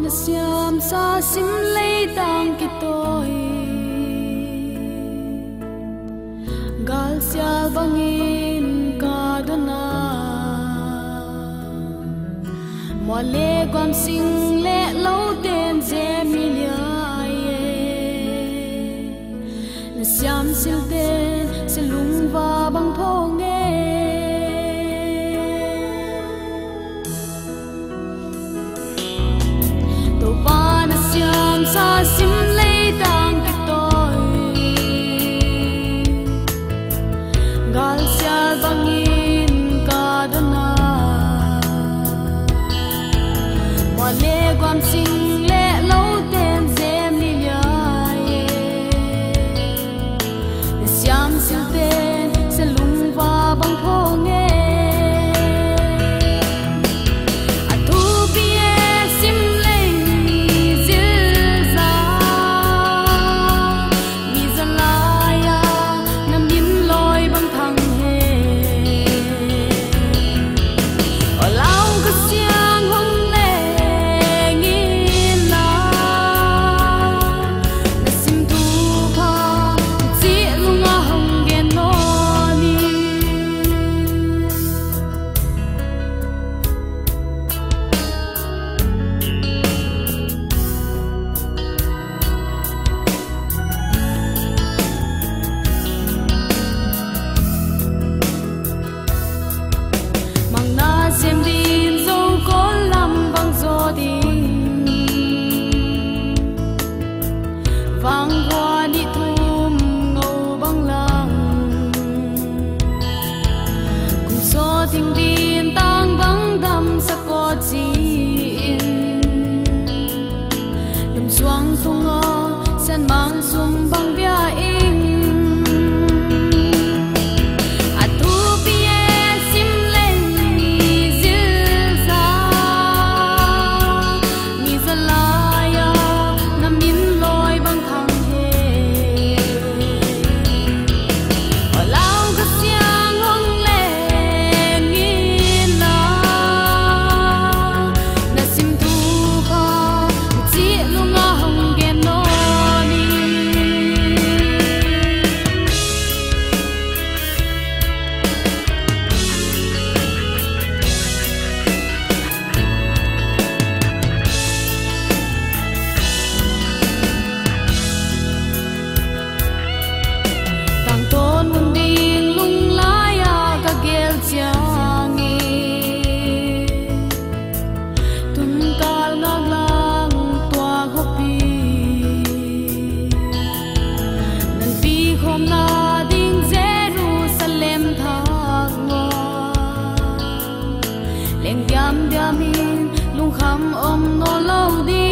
siam sa sim lei tang ki toi gal sial bangin kadona mo le kwam sing le lo ten je milia ye na siam sil ten se lung va bang thong nge siam sa sim lei tang ki toi gal sial bangin kadana mo le kwam sing le lo ten zem ni ya ye siam sil ten se lung va bang thong nge tình tin tang vắng đâm sắc có chín đêm xuống tung ngõ sen mang xuống băng bia in diam diamin lung kham om no lâu đi